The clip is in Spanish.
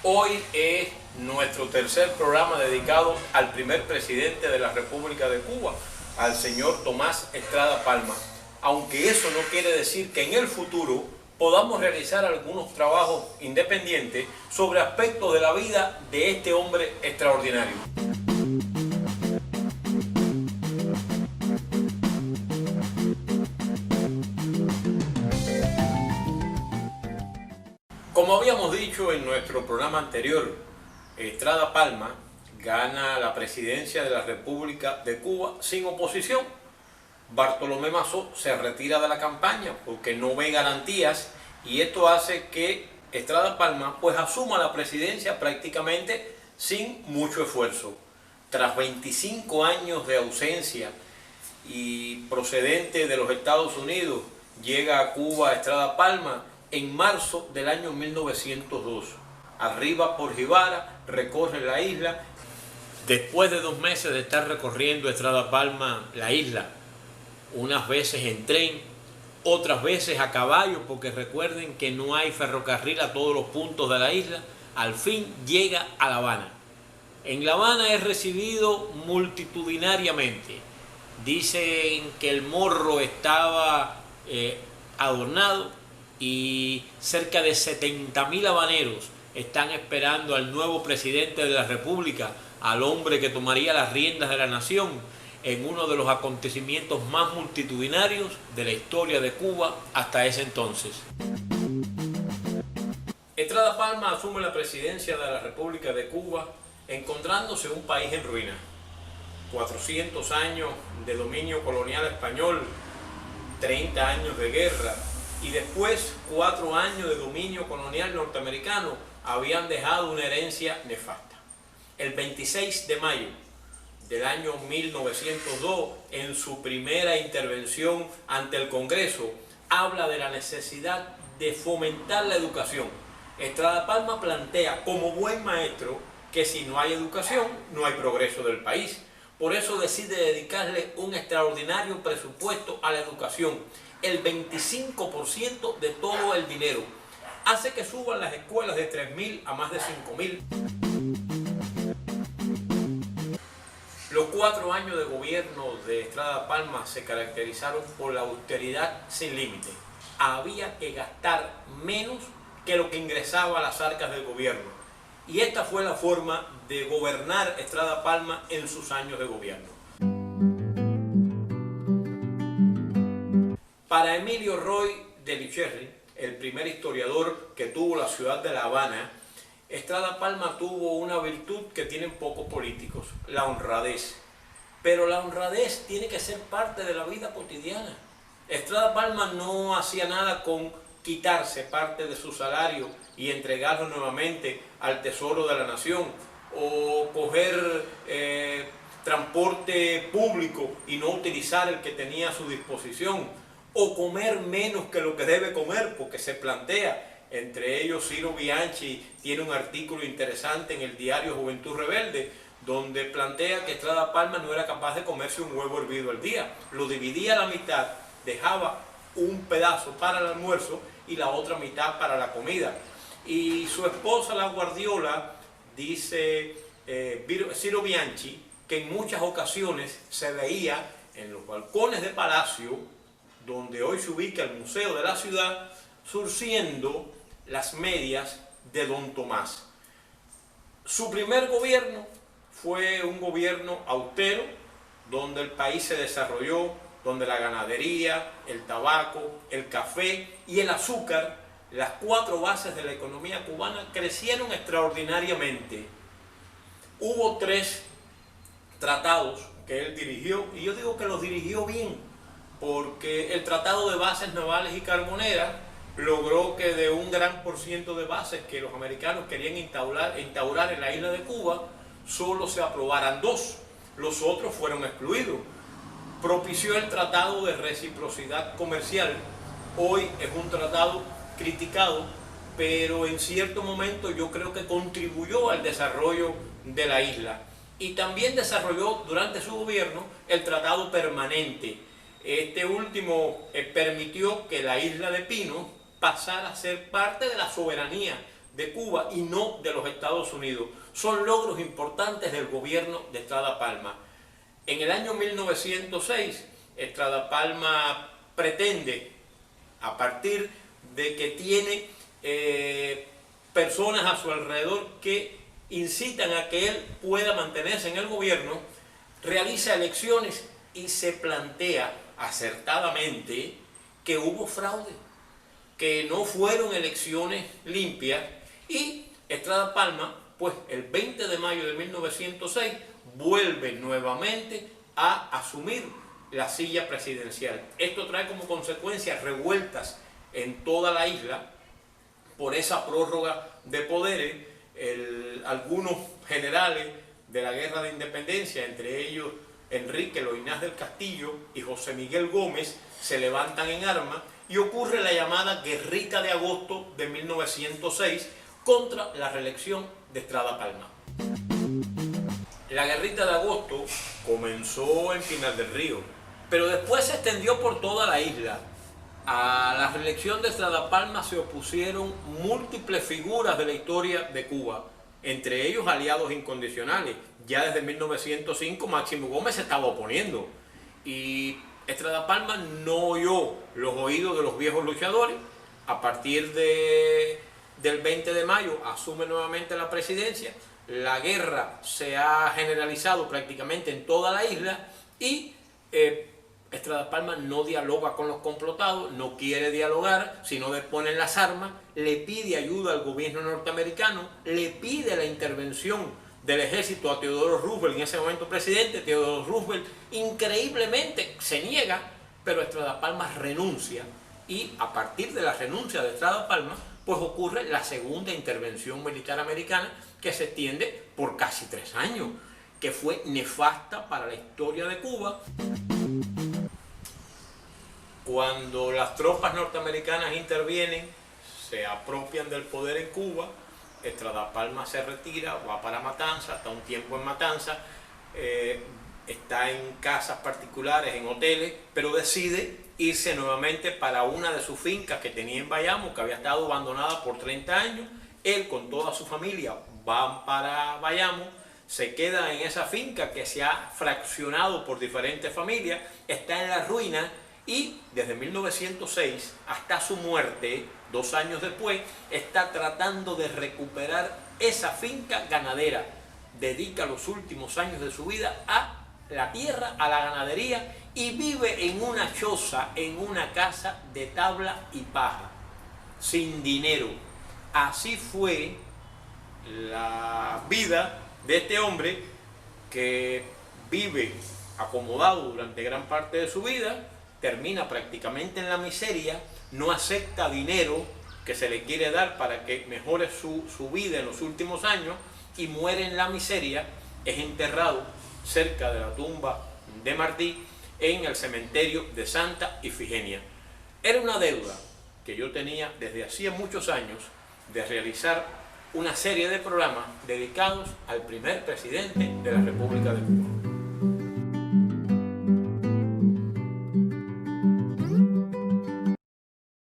Hoy es nuestro tercer programa dedicado al primer presidente de la República de Cuba, al señor Tomás Estrada Palma. Aunque eso no quiere decir que en el futuro podamos realizar algunos trabajos independientes sobre aspectos de la vida de este hombre extraordinario. Como habíamos dicho en nuestro programa anterior, Estrada Palma gana la presidencia de la República de Cuba sin oposición. Bartolomé Mazó se retira de la campaña porque no ve garantías y esto hace que Estrada Palma pues asuma la presidencia prácticamente sin mucho esfuerzo. Tras 25 años de ausencia y procedente de los Estados Unidos, llega a Cuba Estrada Palma en marzo del año 1902. Arriba por Jibara, recorre la isla. Después de 2 meses de estar recorriendo Estrada Palma la isla, unas veces en tren, otras veces a caballo, porque recuerden que no hay ferrocarril a todos los puntos de la isla, al fin llega a La Habana. En La Habana es recibido multitudinariamente. Dicen que el morro estaba adornado y cerca de 70.000 habaneros están esperando al nuevo presidente de la República, al hombre que tomaría las riendas de la nación en uno de los acontecimientos más multitudinarios de la historia de Cuba hasta ese entonces. Estrada Palma asume la presidencia de la República de Cuba encontrándose un país en ruina. 400 años de dominio colonial español, 30 años de guerra y después 4 años de dominio colonial norteamericano habían dejado una herencia nefasta. El 26 de mayo del año 1902, en su primera intervención ante el Congreso, habla de la necesidad de fomentar la educación. Estrada Palma plantea como buen maestro que si no hay educación, no hay progreso del país. Por eso decide dedicarle un extraordinario presupuesto a la educación, el 25% de todo el dinero. Hace que suban las escuelas de 3.000 a más de 5.000. Los 4 años de gobierno de Estrada Palma se caracterizaron por la austeridad sin límite. Había que gastar menos que lo que ingresaba a las arcas del gobierno. Y esta fue la forma de gobernar Estrada Palma en sus años de gobierno. Para Emilio Roy de Licherry, el primer historiador que tuvo la ciudad de La Habana, Estrada Palma tuvo una virtud que tienen pocos políticos, la honradez. Pero la honradez tiene que ser parte de la vida cotidiana. Estrada Palma no hacía nada con quitarse parte de su salario y entregarlo nuevamente al tesoro de la nación, o coger transporte público y no utilizar el que tenía a su disposición, o comer menos que lo que debe comer, porque se plantea. Entre ellos, Ciro Bianchi tiene un artículo interesante en el diario Juventud Rebelde, donde plantea que Estrada Palma no era capaz de comerse un huevo hervido al día. Lo dividía a la mitad, dejaba un pedazo para el almuerzo y la otra mitad para la comida. Y su esposa, la Guardiola, dice Ciro Bianchi, que en muchas ocasiones se veía en los balcones de Palacio, donde hoy se ubica el Museo de la Ciudad, surciendo las medias de Don Tomás. Su primer gobierno fue un gobierno austero, donde el país se desarrolló, donde la ganadería, el tabaco, el café y el azúcar, las 4 bases de la economía cubana, crecieron extraordinariamente. Hubo 3 tratados que él dirigió, y yo digo que los dirigió bien, porque el Tratado de Bases Navales y Carboneras logró que de un gran por ciento de bases que los americanos querían instaurar en la isla de Cuba, solo se aprobaran 2, los otros fueron excluidos. Propició el Tratado de Reciprocidad Comercial. Hoy es un tratado criticado, pero en cierto momento yo creo que contribuyó al desarrollo de la isla. Y también desarrolló durante su gobierno el Tratado Permanente. Este último permitió que la isla de Pinos pasara a ser parte de la soberanía de Cuba y no de los Estados Unidos. Son logros importantes del gobierno de Estrada Palma. En el año 1906, Estrada Palma pretende, a partir de que tiene personas a su alrededor que incitan a que él pueda mantenerse en el gobierno, realiza elecciones y se plantea acertadamente que hubo fraude, que no fueron elecciones limpias, y Estrada Palma, pues el 20 de mayo de 1906, vuelve nuevamente a asumir la silla presidencial. Esto trae como consecuencia revueltas en toda la isla por esa prórroga de poderes. Algunos generales de la Guerra de Independencia, entre ellos Enrique Loynaz del Castillo y José Miguel Gómez, se levantan en armas y ocurre la llamada Guerrita de Agosto de 1906 contra la reelección de Estrada Palma. La Guerrita de Agosto comenzó en Pinar del Río, pero después se extendió por toda la isla. A la reelección de Estrada Palma se opusieron múltiples figuras de la historia de Cuba, entre ellos aliados incondicionales. Ya desde 1905 Máximo Gómez se estaba oponiendo y Estrada Palma no oyó los oídos de los viejos luchadores. A partir del 20 de mayo asume nuevamente la presidencia. La guerra se ha generalizado prácticamente en toda la isla y Estrada Palma no dialoga con los complotados, no quiere dialogar, sino ponen las armas, le pide ayuda al gobierno norteamericano, le pide la intervención del ejército a Teodoro Roosevelt, en ese momento presidente. Teodoro Roosevelt increíblemente se niega, pero Estrada Palma renuncia, y a partir de la renuncia de Estrada Palma, pues ocurre la segunda intervención militar americana, que se extiende por casi 3 años, que fue nefasta para la historia de Cuba. Cuando las tropas norteamericanas intervienen, se apropian del poder en Cuba, Estrada Palma se retira, va para Matanza, está un tiempo en Matanza, está en casas particulares, en hoteles, pero decide irse nuevamente para una de sus fincas que tenía en Bayamo, que había estado abandonada por 30 años. Él con toda su familia van para Bayamo, se queda en esa finca que se ha fraccionado por diferentes familias, está en la ruina, y desde 1906 hasta su muerte, 2 años después, está tratando de recuperar esa finca ganadera. Dedica los últimos años de su vida a la tierra, a la ganadería, y vive en una choza, en una casa de tabla y paja, sin dinero. Así fue la vida de este hombre, que vive acomodado durante gran parte de su vida, termina prácticamente en la miseria, no acepta dinero que se le quiere dar para que mejore su vida en los últimos años, y muere en la miseria. Es enterrado cerca de la tumba de Martí en el cementerio de Santa Ifigenia. Era una deuda que yo tenía desde hacía muchos años de realizar una serie de programas dedicados al primer presidente de la República de Cuba.